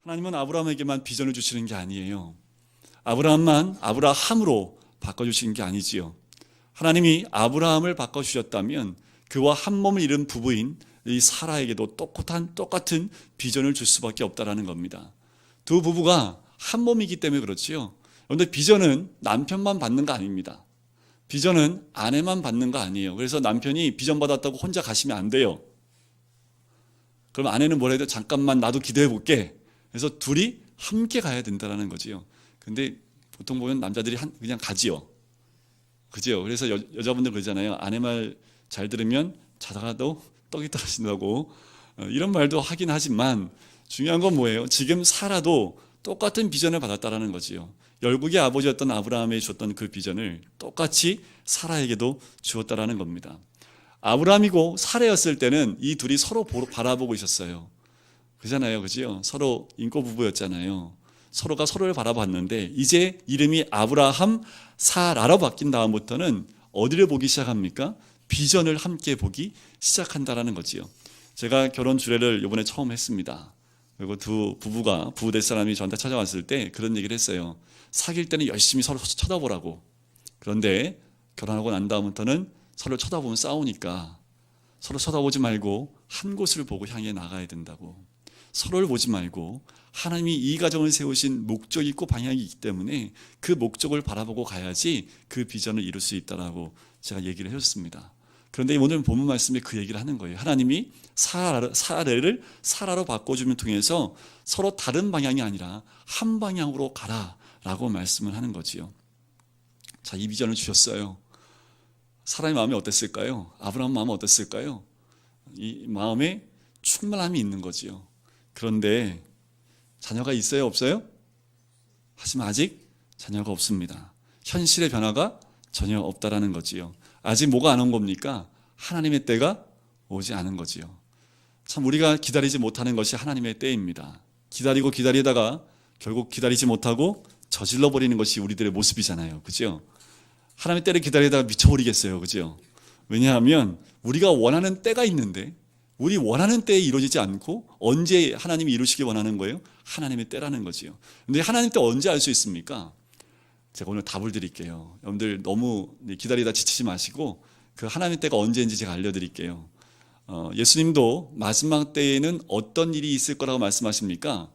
하나님은 아브라함에게만 비전을 주시는 게 아니에요. 아브라함만 아브라함으로 바꿔주시는 게 아니지요. 하나님이 아브라함을 바꿔주셨다면 그와 한 몸을 이룬 부부인 이 사라에게도 똑같은 비전을 줄 수밖에 없다라는 겁니다. 두 부부가 한 몸이기 때문에 그렇지요. 그런데 비전은 남편만 받는 거 아닙니다. 비전은 아내만 받는 거 아니에요. 그래서 남편이 비전 받았다고 혼자 가시면 안 돼요. 그럼 아내는 뭐라 해도 잠깐만 나도 기도해 볼게. 그래서 둘이 함께 가야 된다는 거지요. 근데 보통 보면 남자들이 그냥 가지요. 그죠? 그래서 여자분들 그러잖아요. 아내 말 잘 들으면 자다가도 떡이 떨어진다고. 이런 말도 하긴 하지만 중요한 건 뭐예요? 지금 사라도 똑같은 비전을 받았다라는 거지요. 열국의 아버지였던 아브라함에 주었던 그 비전을 똑같이 사라에게도 주었다라는 겁니다. 아브라함이고 사라였을 때는 이 둘이 서로 바라보고 있었어요. 그잖아요. 그죠? 서로 인고 부부였잖아요. 서로가 서로를 바라봤는데 이제 이름이 아브라함 사라로 바뀐 다음부터는 어디를 보기 시작합니까? 비전을 함께 보기 시작한다라는 거지요. 제가 결혼 주례를 이번에 처음 했습니다. 그리고 두 부부가 부부 될 사람이 저한테 찾아왔을 때 그런 얘기를 했어요. 사귈 때는 열심히 서로 쳐다보라고. 그런데 결혼하고 난 다음부터는 서로 쳐다보면 싸우니까 서로 쳐다보지 말고 한 곳을 보고 향해 나가야 된다고. 서로를 보지 말고 하나님이 이 가정을 세우신 목적이 있고 방향이 있기 때문에 그 목적을 바라보고 가야지 그 비전을 이룰 수 있다라고 제가 얘기를 해줬습니다. 그런데 오늘 본문 말씀에 그 얘기를 하는 거예요. 하나님이 사라를 사라로 바꿔주면 통해서 서로 다른 방향이 아니라 한 방향으로 가라라고 말씀을 하는 거지요. 자, 이 비전을 주셨어요. 사라의 마음이 어땠을까요? 아브라함 마음은 어땠을까요? 이 마음에 충만함이 있는 거지요. 그런데 자녀가 있어요? 없어요? 하지만 아직 자녀가 없습니다. 현실의 변화가 전혀 없다라는 거지요. 아직 뭐가 안 온 겁니까? 하나님의 때가 오지 않은 거지요. 참 우리가 기다리지 못하는 것이 하나님의 때입니다. 기다리다가 결국 기다리지 못하고 저질러 버리는 것이 우리들의 모습이잖아요. 그죠? 하나님의 때를 기다리다가 미쳐버리겠어요. 그죠? 왜냐하면 우리가 원하는 때가 있는데 우리 원하는 때에 이루어지지 않고 언제 하나님이 이루시기 원하는 거예요? 하나님의 때라는 거지요. 근데 하나님 때 언제 알 수 있습니까? 제가 오늘 답을 드릴게요. 여러분들 너무 기다리다 지치지 마시고 그 하나님의 때가 언제인지 제가 알려드릴게요. 예수님도 마지막 때에는 어떤 일이 있을 거라고 말씀하십니까?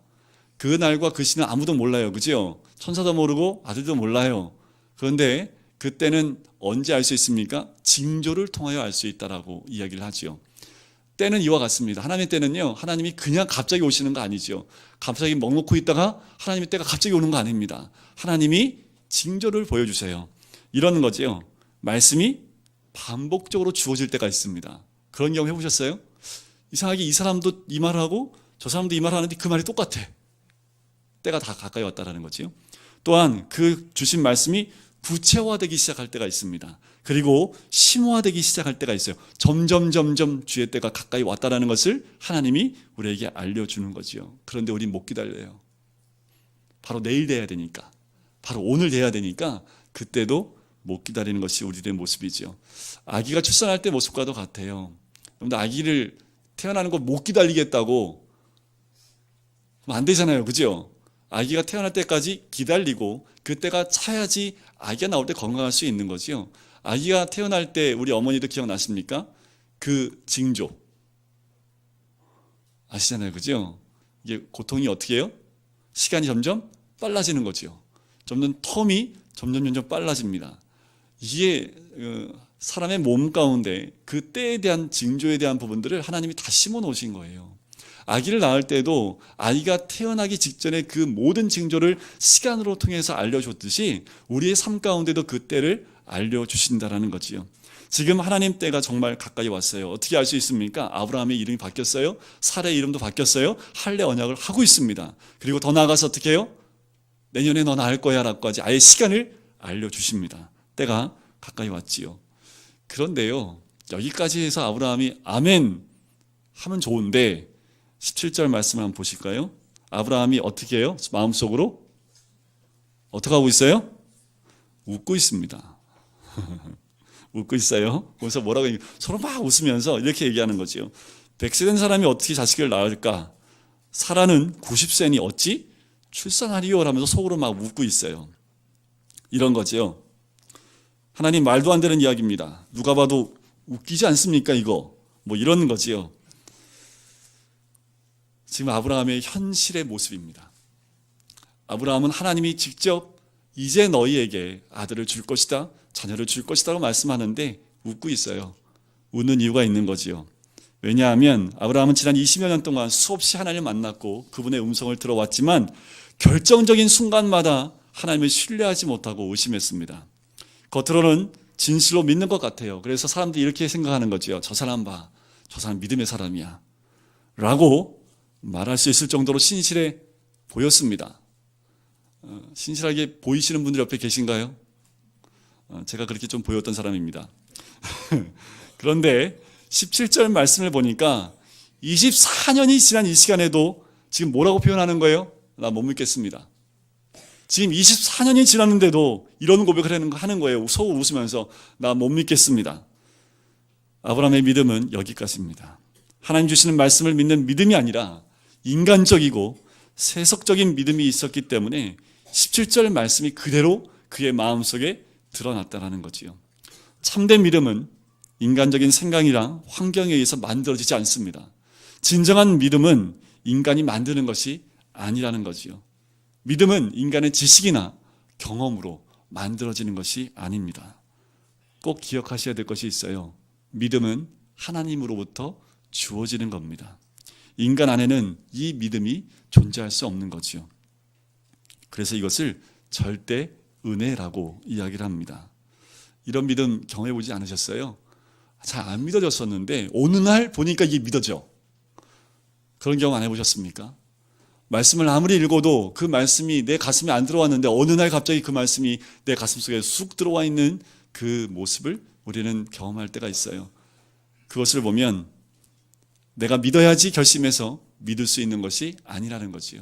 그 날과 그 시는 아무도 몰라요. 그죠? 천사도 모르고 아들도 몰라요. 그런데 그때는 언제 알 수 있습니까? 징조를 통하여 알 수 있다라고 이야기를 하지요. 때는 이와 같습니다. 하나님의 때는요, 하나님이 그냥 갑자기 오시는 거 아니죠. 갑자기 먹 놓고 있다가 하나님의 때가 갑자기 오는 거 아닙니다. 하나님이 징조를 보여주세요. 이러는 거죠. 말씀이 반복적으로 주어질 때가 있습니다. 그런 경우 해보셨어요? 이상하게 이 사람도 이 말을 하고 저 사람도 이 말을 하는데 그 말이 똑같아. 때가 다 가까이 왔다라는 거죠. 또한 그 주신 말씀이 구체화되기 시작할 때가 있습니다. 그리고 심화되기 시작할 때가 있어요. 점점 주의 때가 가까이 왔다라는 것을 하나님이 우리에게 알려주는 거지요. 그런데 우린 못 기다려요. 바로 내일 돼야 되니까, 바로 오늘 돼야 되니까 그때도 못 기다리는 것이 우리들의 모습이지요. 아기가 출산할 때 모습과도 같아요. 그런데 아기를 태어나는 거 못 기다리겠다고 그럼 안 되잖아요. 그죠? 아기가 태어날 때까지 기다리고 그때가 차야지 아기가 나올 때 건강할 수 있는 거지요. 아기가 태어날 때 우리 어머니도 기억나십니까? 그 징조 아시잖아요. 그죠? 이게 고통이 어떻게 해요? 시간이 점점 빨라지는 거지요. 점점 텀이 점점 빨라집니다. 이게 사람의 몸 가운데 그 때에 대한 징조에 대한 부분들을 하나님이 다 심어 놓으신 거예요. 아기를 낳을 때도 아이가 태어나기 직전에 그 모든 징조를 시간으로 통해서 알려줬듯이 우리의 삶 가운데도 그 때를 알려주신다라는 거지요. 지금 하나님 때가 정말 가까이 왔어요. 어떻게 알 수 있습니까? 아브라함의 이름이 바뀌었어요. 사라의 이름도 바뀌었어요. 할례 언약을 하고 있습니다. 그리고 더 나아가서 어떻게 해요? 내년에 너 낳을 거야 라고까지 아예 시간을 알려주십니다. 때가 가까이 왔지요. 그런데요, 여기까지 해서 아브라함이 아멘 하면 좋은데 17절 말씀을 한번 보실까요? 아브라함이 어떻게 해요? 마음속으로 어떻게 하고 있어요? 웃고 있습니다. 웃고 있어요. 그래서 뭐라고 서로 막 웃으면서 이렇게 얘기하는 거죠. 100세 된 사람이 어떻게 자식을 낳을까? 사라는 90세니 어찌 출산하리요? 라면서 속으로 막 웃고 있어요. 이런 거죠. 하나님 말도 안 되는 이야기입니다. 누가 봐도 웃기지 않습니까 이거? 뭐 이런 거지요. 지금 아브라함의 현실의 모습입니다. 아브라함은 하나님이 직접 이제 너희에게 아들을 줄 것이다, 자녀를 줄 것이다고 말씀하는데 웃고 있어요. 웃는 이유가 있는 거지요. 왜냐하면 아브라함은 지난 20여 년 동안 수없이 하나님을 만났고 그분의 음성을 들어왔지만 결정적인 순간마다 하나님을 신뢰하지 못하고 의심했습니다. 겉으로는 진실로 믿는 것 같아요. 그래서 사람들이 이렇게 생각하는 거죠. 저 사람 봐, 저 사람 믿음의 사람이야 라고 말할 수 있을 정도로 신실해 보였습니다. 신실하게 보이시는 분들 옆에 계신가요? 제가 그렇게 좀 보였던 사람입니다. 그런데 17절 말씀을 보니까 24년이 지난 이 시간에도 지금 뭐라고 표현하는 거예요? 나 못 믿겠습니다. 지금 24년이 지났는데도 이런 고백을 하는 거예요. 속 웃으면서 나 못 믿겠습니다. 아브라함의 믿음은 여기까지입니다. 하나님 주시는 말씀을 믿는 믿음이 아니라 인간적이고 세속적인 믿음이 있었기 때문에 17절 말씀이 그대로 그의 마음속에 드러났다는 거지요. 참된 믿음은 인간적인 생각이랑 환경에 의해서 만들어지지 않습니다. 진정한 믿음은 인간이 만드는 것이 아니라는 거지요. 믿음은 인간의 지식이나 경험으로 만들어지는 것이 아닙니다. 꼭 기억하셔야 될 것이 있어요. 믿음은 하나님으로부터 주어지는 겁니다. 인간 안에는 이 믿음이 존재할 수 없는 거지요. 그래서 이것을 절대 은혜라고 이야기를 합니다. 이런 믿음 경험해 보지 않으셨어요? 잘 안 믿어졌었는데 어느 날 보니까 이게 믿어져. 그런 경험 안 해보셨습니까? 말씀을 아무리 읽어도 그 말씀이 내 가슴에 안 들어왔는데 어느 날 갑자기 그 말씀이 내 가슴 속에 쑥 들어와 있는 그 모습을 우리는 경험할 때가 있어요. 그것을 보면 내가 믿어야지 결심해서 믿을 수 있는 것이 아니라는 거지요.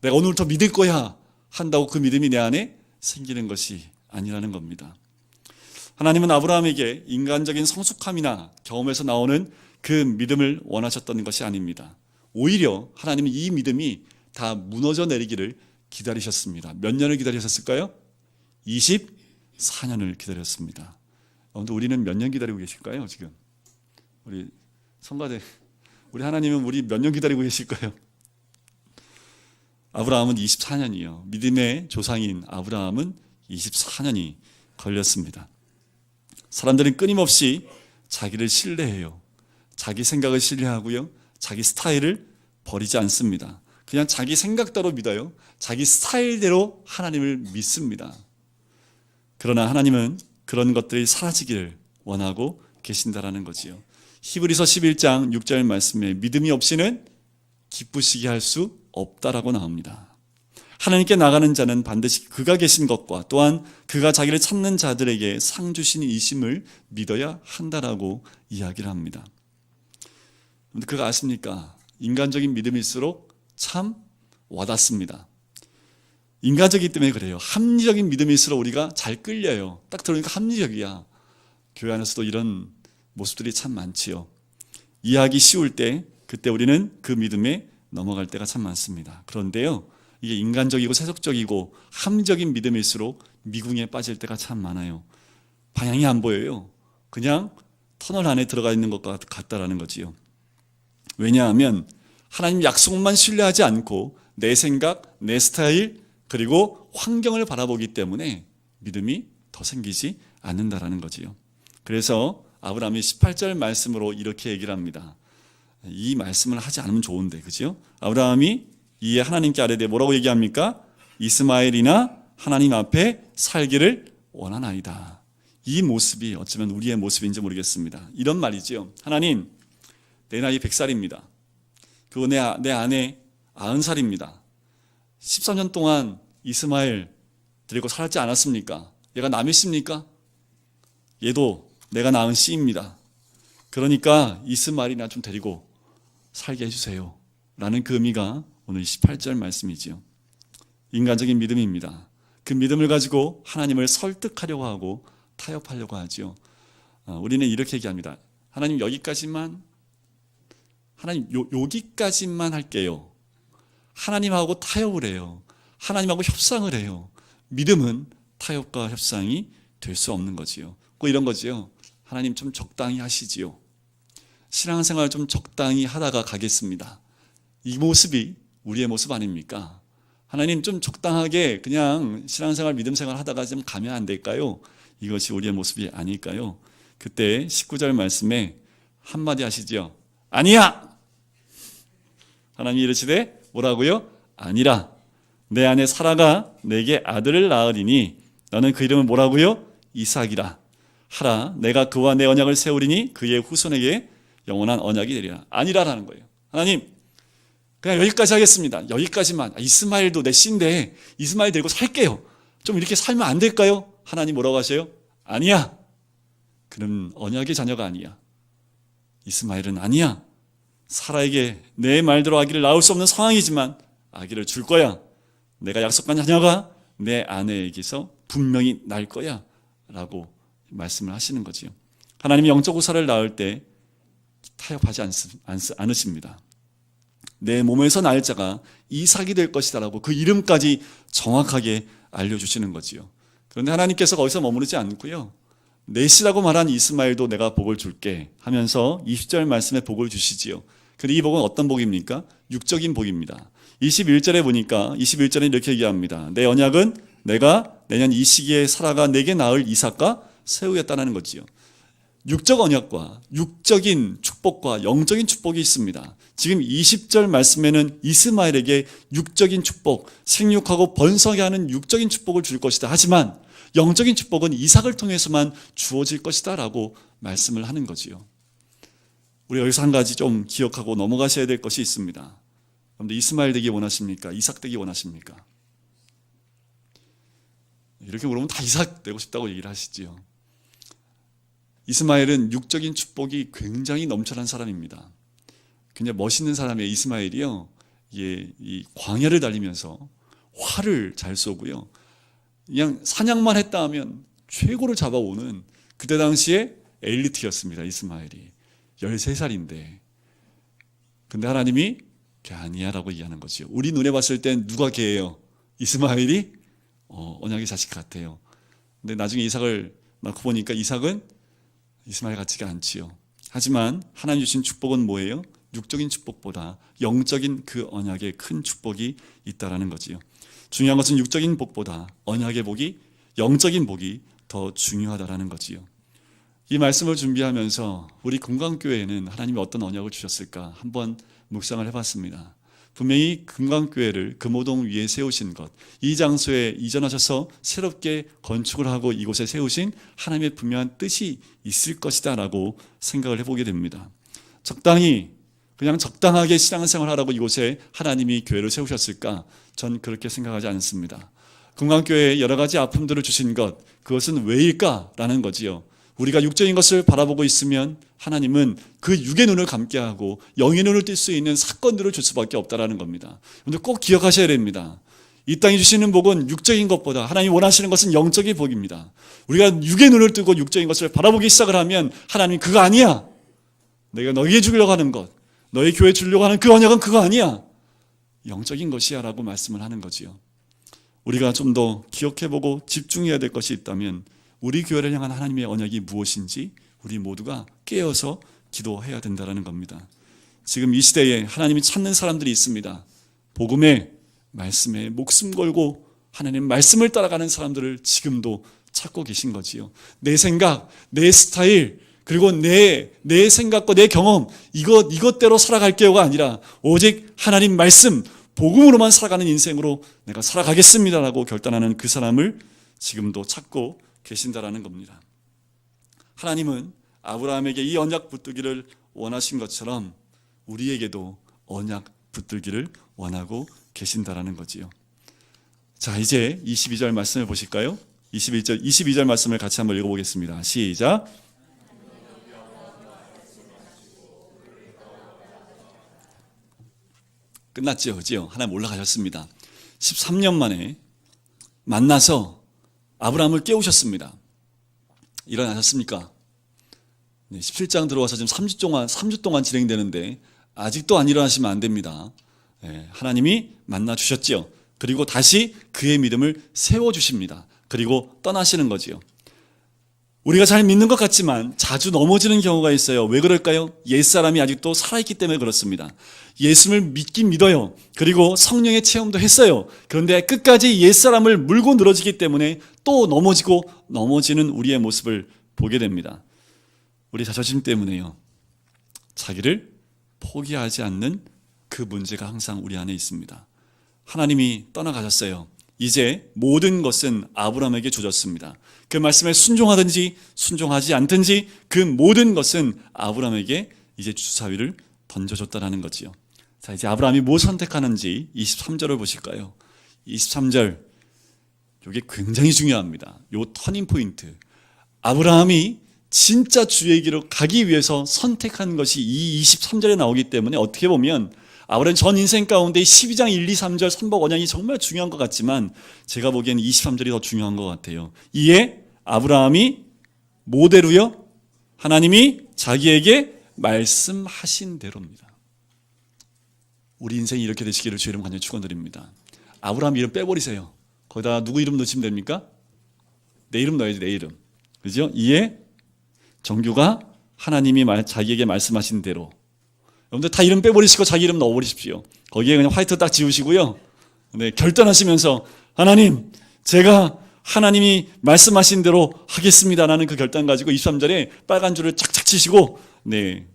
내가 오늘부터 믿을 거야 한다고 그 믿음이 내 안에 생기는 것이 아니라는 겁니다. 하나님은 아브라함에게 인간적인 성숙함이나 경험에서 나오는 그 믿음을 원하셨던 것이 아닙니다. 오히려 하나님은 이 믿음이 다 무너져 내리기를 기다리셨습니다. 몇 년을 기다리셨을까요? 24년을 기다렸습니다. 그런데 우리는 몇 년 기다리고 계실까요? 지금 우리 성가대, 우리 하나님은 우리 몇 년 기다리고 계실까요? 아브라함은 24년이요. 믿음의 조상인 아브라함은 24년이 걸렸습니다. 사람들은 끊임없이 자기를 신뢰해요. 자기 생각을 신뢰하고요. 자기 스타일을 버리지 않습니다. 그냥 자기 생각대로 믿어요. 자기 스타일대로 하나님을 믿습니다. 그러나 하나님은 그런 것들이 사라지기를 원하고 계신다라는 거지요. 히브리서 11장 6절 말씀에 믿음이 없이는 기쁘시게 할 수 없다라고 나옵니다. 하나님께 나가는 자는 반드시 그가 계신 것과 또한 그가 자기를 찾는 자들에게 상 주시는 이심을 믿어야 한다라고 이야기를 합니다. 근데 그거 아십니까? 인간적인 믿음일수록 참 와닿습니다. 인간적이기 때문에 그래요. 합리적인 믿음일수록 우리가 잘 끌려요. 딱 들으니까 합리적이야. 교회 안에서도 이런 모습들이 참 많지요. 이해하기 쉬울 때 그때 우리는 그 믿음에 넘어갈 때가 참 많습니다. 그런데요, 이게 인간적이고 세속적이고 합리적인 믿음일수록 미궁에 빠질 때가 참 많아요. 방향이 안 보여요. 그냥 터널 안에 들어가 있는 것 같다라는 거지요. 왜냐하면 하나님 약속만 신뢰하지 않고 내 생각, 내 스타일, 그리고 환경을 바라보기 때문에 믿음이 더 생기지 않는다라는 거지요. 그래서 아브라함이 18절 말씀으로 이렇게 얘기를 합니다. 이 말씀을 하지 않으면 좋은데, 그죠? 아브라함이 이에 하나님께 아뢰되 뭐라고 얘기합니까? 이스마엘이나 하나님 앞에 살기를 원하나이다. 이 모습이 어쩌면 우리의 모습인지 모르겠습니다. 이런 말이죠. 하나님, 내 나이 100살입니다. 그리고 내 아내 90살입니다. 13년 동안 이스마엘 데리고 살았지 않았습니까? 얘가 남이십니까? 얘도 내가 낳은 씨입니다. 그러니까 이스마엘이나 좀 데리고 살게 해주세요. 라는 그 의미가 오늘 18절 말씀이지요. 인간적인 믿음입니다. 그 믿음을 가지고 하나님을 설득하려고 하고 타협하려고 하죠. 우리는 이렇게 얘기합니다. 하나님 여기까지만, 하나님 여기까지만 할게요. 하나님하고 타협을 해요. 하나님하고 협상을 해요. 믿음은 타협과 협상이 될 수 없는 거지요. 꼭 이런 거지요. 하나님 좀 적당히 하시지요. 신앙생활 좀 적당히 하다가 가겠습니다. 이 모습이 우리의 모습 아닙니까? 하나님 좀 적당하게 그냥 신앙생활 믿음생활 하다가 좀 가면 안 될까요? 이것이 우리의 모습이 아닐까요? 그때 19절 말씀에 한마디 하시죠. 아니야! 하나님이 이르시되 뭐라고요? 아니라 내 아내 사라가 내게 아들을 낳으리니 너는 그 이름을 뭐라고요? 이삭이라 하라. 내가 그와 내 언약을 세우리니 그의 후손에게 영원한 언약이 되리라. 아니라라는 거예요. 하나님 그냥 여기까지 하겠습니다. 여기까지만. 이스마엘도 내 씨인데 이스마엘 데리고 살게요. 좀 이렇게 살면 안 될까요? 하나님 뭐라고 하세요? 아니야. 그는 언약의 자녀가 아니야. 이스마엘은 아니야. 사라에게 내 말대로 아기를 낳을 수 없는 상황이지만 아기를 줄 거야. 내가 약속한 자녀가 내 아내에게서 분명히 날 거야 라고 말씀을 하시는 거지요. 하나님이 영적 후사를 낳을 때 타협하지 않으십니다. 내 몸에서 날 자가 이삭이 될 것이다 라고 그 이름까지 정확하게 알려주시는 거지요. 그런데 하나님께서 거기서 머무르지 않고요, 내 씨라고 말한 이스마엘도 내가 복을 줄게 하면서 20절 말씀에 복을 주시지요. 그런데 이 복은 어떤 복입니까? 육적인 복입니다. 21절에 보니까 21절에 이렇게 얘기합니다. 내 언약은 내가 내년 이 시기에 사라가 내게 낳을 이삭과 세우겠다는 거지요. 육적 언약과 육적인 축복과 영적인 축복이 있습니다. 지금 20절 말씀에는 이스마엘에게 육적인 축복, 생육하고 번성하게 하는 육적인 축복을 줄 것이다. 하지만 영적인 축복은 이삭을 통해서만 주어질 것이다 라고 말씀을 하는 거지요. 우리 여기서 한 가지 좀 기억하고 넘어가셔야 될 것이 있습니다. 그런데 이스마엘 되기 원하십니까? 이삭 되기 원하십니까? 이렇게 물으면 다 이삭 되고 싶다고 얘기를 하시지요. 이스마엘은 육적인 축복이 굉장히 넘쳐난 사람입니다. 굉장히 멋있는 사람이에요. 이스마엘이요, 이 광야를 달리면서 활을 잘 쏘고요, 그냥 사냥만 했다 하면 최고를 잡아오는 그때 당시에 엘리트였습니다. 이스마엘이 13살인데 근데 하나님이 아니야 라고 얘기하는 거죠. 우리 눈에 봤을 땐 누가 걔예요? 이스마엘이 언약의 자식 같아요. 근데 나중에 이삭을 낳고 보니까 이삭은 이스마엘 같지가 않지요. 하지만 하나님 주신 축복은 뭐예요? 육적인 축복보다 영적인 그 언약의 큰 축복이 있다라는 거지요. 중요한 것은 육적인 복보다 언약의 복이, 영적인 복이 더 중요하다라는 거지요. 이 말씀을 준비하면서 우리 금강교회에는 하나님이 어떤 언약을 주셨을까 한번 묵상을 해봤습니다. 분명히 금강교회를 금오동 위에 세우신 것, 이 장소에 이전하셔서 새롭게 건축을 하고 이곳에 세우신 하나님의 분명한 뜻이 있을 것이다 라고 생각을 해보게 됩니다. 그냥 적당하게 신앙생활 하라고 이곳에 하나님이 교회를 세우셨을까? 전 그렇게 생각하지 않습니다. 금강교회에 여러 가지 아픔들을 주신 것, 그것은 왜일까라는 거지요. 우리가 육적인 것을 바라보고 있으면 하나님은 그 육의 눈을 감게 하고 영의 눈을 뜰 수 있는 사건들을 줄 수밖에 없다라는 겁니다. 그런데 꼭 기억하셔야 됩니다. 이 땅이 주시는 복은 육적인 것보다 하나님이 원하시는 것은 영적인 복입니다. 우리가 육의 눈을 뜨고 육적인 것을 바라보기 시작을 하면 하나님이 그거 아니야. 내가 너희에게 주려고 하는 것, 너희 교회에 주려고 하는 그 언약은 그거 아니야. 영적인 것이야 라고 말씀을 하는 거지요. 우리가 좀 더 기억해보고 집중해야 될 것이 있다면 우리 교회를 향한 하나님의 언약이 무엇인지 우리 모두가 깨어서 기도해야 된다는 겁니다. 지금 이 시대에 하나님이 찾는 사람들이 있습니다. 복음의 말씀에 목숨 걸고 하나님 말씀을 따라가는 사람들을 지금도 찾고 계신 거지요. 내 생각, 내 스타일, 그리고 내 생각과 내 경험, 이것대로 살아갈게요가 아니라 오직 하나님 말씀, 복음으로만 살아가는 인생으로 내가 살아가겠습니다라고 결단하는 그 사람을 지금도 찾고 계신다라는 겁니다. 하나님은 아브라함에게 이 언약 붙들기를 원하신 것처럼 우리에게도 언약 붙들기를 원하고 계신다라는 거지요. 자, 이제 22절 말씀을 보실까요? 22절 말씀을 같이 한번 읽어보겠습니다. 시작. 끝났죠, 그죠? 하나님 올라가셨습니다. 13년 만에 만나서 아브라함을 깨우셨습니다. 일어나셨습니까? 17장 들어와서 지금 3주 동안 진행되는데 아직도 안 일어나시면 안 됩니다. 하나님이 만나 주셨지요. 그리고 다시 그의 믿음을 세워주십니다. 그리고 떠나시는 거지요. 우리가 잘 믿는 것 같지만 자주 넘어지는 경우가 있어요. 왜 그럴까요? 옛사람이 아직도 살아있기 때문에 그렇습니다. 예수를 믿긴 믿어요. 그리고 성령의 체험도 했어요. 그런데 끝까지 옛사람을 물고 늘어지기 때문에 또 넘어지는 우리의 모습을 보게 됩니다. 우리 자존심 때문에요. 자기를 포기하지 않는 그 문제가 항상 우리 안에 있습니다. 하나님이 떠나가셨어요. 이제 모든 것은 아브라함에게 주어졌습니다. 그 말씀에 순종하든지 순종하지 않든지 그 모든 것은 아브라함에게 이제 주사위를 던져줬다라는 거지요. 자, 이제 아브라함이 뭐 선택하는지 23절을 보실까요? 23절, 이게 굉장히 중요합니다. 요 터닝 포인트. 아브라함이 진짜 주의 길로 가기 위해서 선택한 것이 이 23절에 나오기 때문에 어떻게 보면 아브라함 전 인생 가운데 12장 1, 2, 3절 선박 원양이 정말 중요한 것 같지만 제가 보기에는 23절이 더 중요한 것 같아요. 이에 아브라함이 뭐대로요? 하나님이 자기에게 말씀하신 대로입니다. 우리 인생이 이렇게 되시기를 주의 이름 간절히 축원드립니다. 아브라함 이름 빼버리세요. 거기다 누구 이름 넣으시면 됩니까? 내 이름 넣어야지, 내 이름. 그죠? 이에 정규가 하나님이 자기에게 말씀하신 대로. 여러분들 다 이름 빼버리시고 자기 이름 넣어버리십시오. 거기에 그냥 화이트 딱 지우시고요. 네, 결단하시면서 하나님, 제가 하나님이 말씀하신 대로 하겠습니다라는 그 결단 가지고 23절에 빨간 줄을 착착 치시고, 네,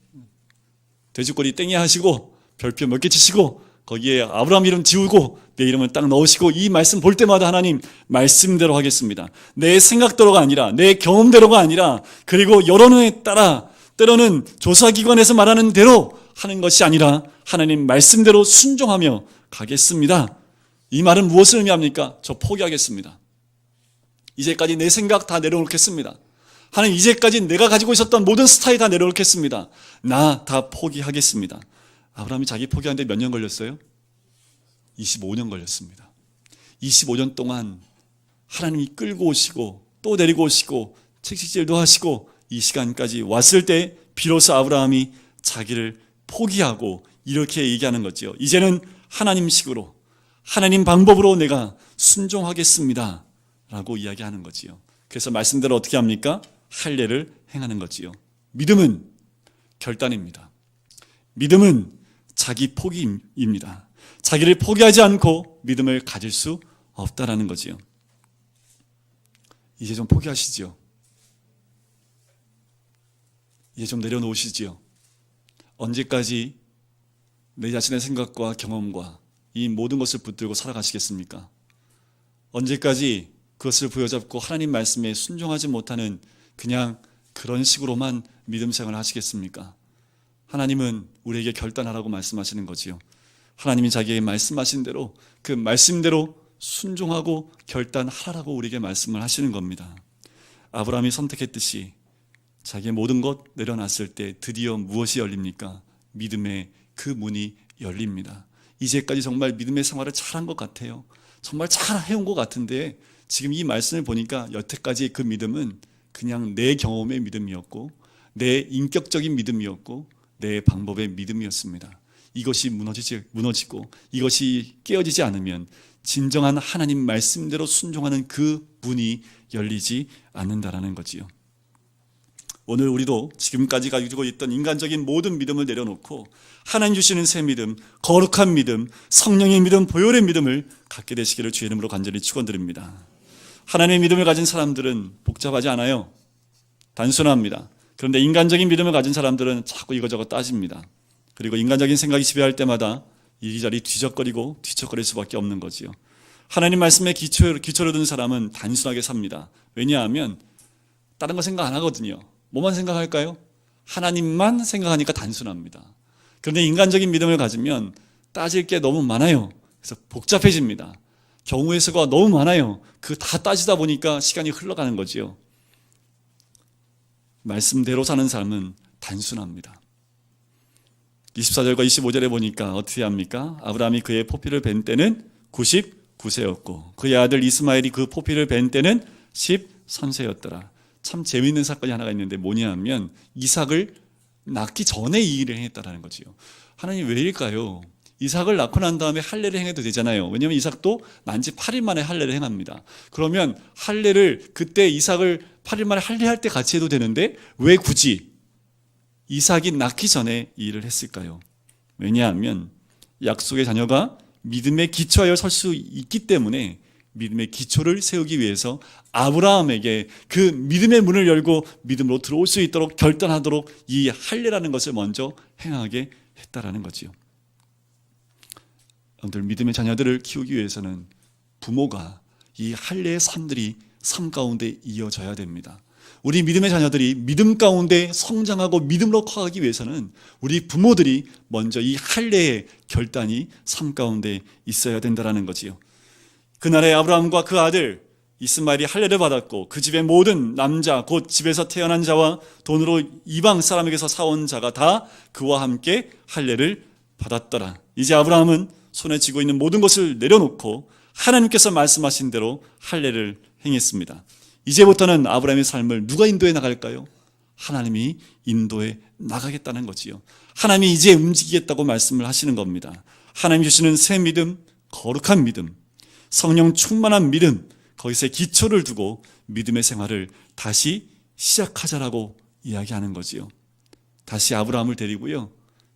돼지꼬리 땡이 하시고 별표 몇 개 치시고 거기에 아브라함 이름 지우고 내 이름을 딱 넣으시고 이 말씀 볼 때마다 하나님 말씀대로 하겠습니다. 내 생각대로가 아니라 내 경험대로가 아니라 그리고 여론에 따라 때로는 조사기관에서 말하는 대로 하는 것이 아니라 하나님 말씀대로 순종하며 가겠습니다. 이 말은 무엇을 의미합니까? 저 포기하겠습니다. 이제까지 내 생각 다 내려놓겠습니다. 하나님 이제까지 내가 가지고 있었던 모든 스타일 다 내려놓겠습니다. 나 다 포기하겠습니다. 아브라함이 자기 포기하는데 몇 년 걸렸어요? 25년 걸렸습니다. 25년 동안 하나님이 끌고 오시고 또 내리고 오시고 채찍질도 하시고 이 시간까지 왔을 때 비로소 아브라함이 자기를 포기하고 이렇게 얘기하는 거죠. 이제는 하나님식으로 하나님 방법으로 내가 순종하겠습니다 라고 이야기하는 거지요. 그래서 말씀대로 어떻게 합니까? 할례를 행하는 거지요. 믿음은 결단입니다. 믿음은 자기 포기입니다. 자기를 포기하지 않고 믿음을 가질 수 없다라는 거지요. 이제 좀 포기하시지요. 이제 좀 내려놓으시지요. 언제까지 내 자신의 생각과 경험과 이 모든 것을 붙들고 살아가시겠습니까? 언제까지 그것을 부여잡고 하나님 말씀에 순종하지 못하는 그냥 그런 식으로만 믿음 생활을 하시겠습니까? 하나님은 우리에게 결단하라고 말씀하시는 거지요. 하나님이 자기에게 말씀하신 대로 그 말씀대로 순종하고 결단하라고 우리에게 말씀을 하시는 겁니다. 아브라함이 선택했듯이 자기의 모든 것 내려놨을 때 드디어 무엇이 열립니까? 믿음의 그 문이 열립니다. 이제까지 정말 믿음의 생활을 잘한 것 같아요. 정말 잘 해온 것 같은데 지금 이 말씀을 보니까 여태까지 그 믿음은 그냥 내 경험의 믿음이었고 내 인격적인 믿음이었고 내 방법의 믿음이었습니다. 이것이 무너지고 이것이 깨어지지 않으면 진정한 하나님 말씀대로 순종하는 그 문이 열리지 않는다라는 거지요. 오늘 우리도 지금까지 가지고 있던 인간적인 모든 믿음을 내려놓고 하나님 주시는 새 믿음, 거룩한 믿음, 성령의 믿음, 보혈의 믿음을 갖게 되시기를 주의 이름으로 간절히 축원드립니다. 하나님의 믿음을 가진 사람들은 복잡하지 않아요. 단순합니다. 그런데 인간적인 믿음을 가진 사람들은 자꾸 이거저거 따집니다. 그리고 인간적인 생각이 지배할 때마다 이리저리 뒤척거릴 수밖에 없는 거지요. 하나님 말씀에 기초를 둔 사람은 단순하게 삽니다. 왜냐하면 다른 거 생각 안 하거든요. 뭐만 생각할까요? 하나님만 생각하니까 단순합니다. 그런데 인간적인 믿음을 가지면 따질 게 너무 많아요. 그래서 복잡해집니다. 경우의 수가 너무 많아요. 그 다 따지다 보니까 시간이 흘러가는 거지요. 말씀대로 사는 삶은 단순합니다. 24절과 25절에 보니까 어떻게 합니까? 아브라함이 그의 포피를 벤 때는 99세였고 그의 아들 이스마엘이 그 포피를 벤 때는 13세였더라. 참 재미있는 사건이 하나가 있는데 뭐냐 하면 이삭을 낳기 전에 이 일을 했다는 거지요. 하나님 왜일까요? 이삭을 낳고 난 다음에 할례를 행해도 되잖아요. 왜냐하면 이삭도 난 지 8일 만에 할례를 행합니다. 그러면 할례를 그때 이삭을 8일 만에 할례할 때 같이 해도 되는데 왜 굳이 이삭이 낳기 전에 이 일을 했을까요? 왜냐하면 약속의 자녀가 믿음에 기초하여 설 수 있기 때문에 믿음의 기초를 세우기 위해서 아브라함에게 그 믿음의 문을 열고 믿음으로 들어올 수 있도록 결단하도록 이 할례라는 것을 먼저 행하게 했다라는 거지요. 여러분들, 믿음의 자녀들을 키우기 위해서는 부모가 이 할례의 삶들이 삶 가운데 이어져야 됩니다. 우리 믿음의 자녀들이 믿음 가운데 성장하고 믿음으로 커가기 위해서는 우리 부모들이 먼저 이 할례의 결단이 삶 가운데 있어야 된다는 거지요. 그날에 아브라함과 그 아들 이스마엘이 할례를 받았고 그 집의 모든 남자 곧 집에서 태어난 자와 돈으로 이방 사람에게서 사온 자가 다 그와 함께 할례를 받았더라. 이제 아브라함은 손에 쥐고 있는 모든 것을 내려놓고 하나님께서 말씀하신 대로 할례를 행했습니다. 이제부터는 아브라함의 삶을 누가 인도해 나갈까요? 하나님이 인도해 나가겠다는 거지요. 하나님이 이제 움직이겠다고 말씀을 하시는 겁니다. 하나님 주시는 새 믿음, 거룩한 믿음, 성령 충만한 믿음, 거기서 기초를 두고 믿음의 생활을 다시 시작하자라고 이야기하는 거지요. 다시 아브라함을 데리고요,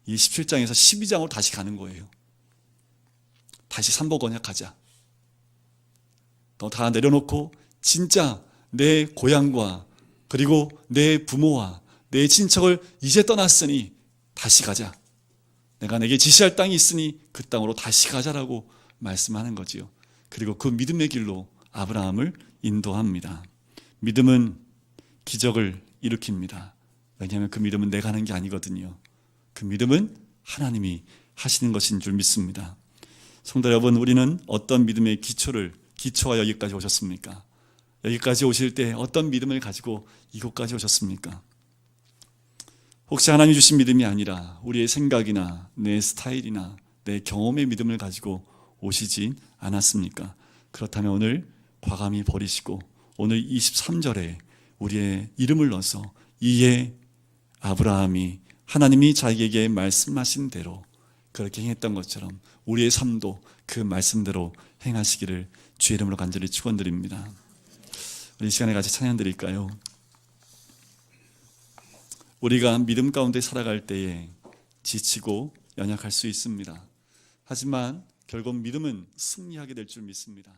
이 17장에서 12장으로 다시 가는 거예요. 다시 삼복 언약하자. 너 다 내려놓고 진짜 내 고향과 그리고 내 부모와 내 친척을 이제 떠났으니 다시 가자. 내가 내게 지시할 땅이 있으니 그 땅으로 다시 가자라고 말씀하는 거지요. 그리고 그 믿음의 길로 아브라함을 인도합니다. 믿음은 기적을 일으킵니다. 왜냐하면 그 믿음은 내가 하는 게 아니거든요. 그 믿음은 하나님이 하시는 것인 줄 믿습니다. 성도 여러분, 우리는 어떤 믿음의 기초하여 여기까지 오셨습니까? 여기까지 오실 때 어떤 믿음을 가지고 이곳까지 오셨습니까? 혹시 하나님이 주신 믿음이 아니라 우리의 생각이나 내 스타일이나 내 경험의 믿음을 가지고 오시진 않았습니까? 그렇다면 오늘 과감히 버리시고 오늘 23절에 우리의 이름을 넣어서 이에 아브라함이 하나님이 자기에게 말씀하신 대로 그렇게 행했던 것처럼 우리의 삶도 그 말씀대로 행하시기를 주의 이름으로 간절히 축원드립니다. 우리 이 시간에 같이 찬양 드릴까요? 우리가 믿음 가운데 살아갈 때에 지치고 연약할 수 있습니다. 하지만 결국 믿음은 승리하게 될 줄 믿습니다.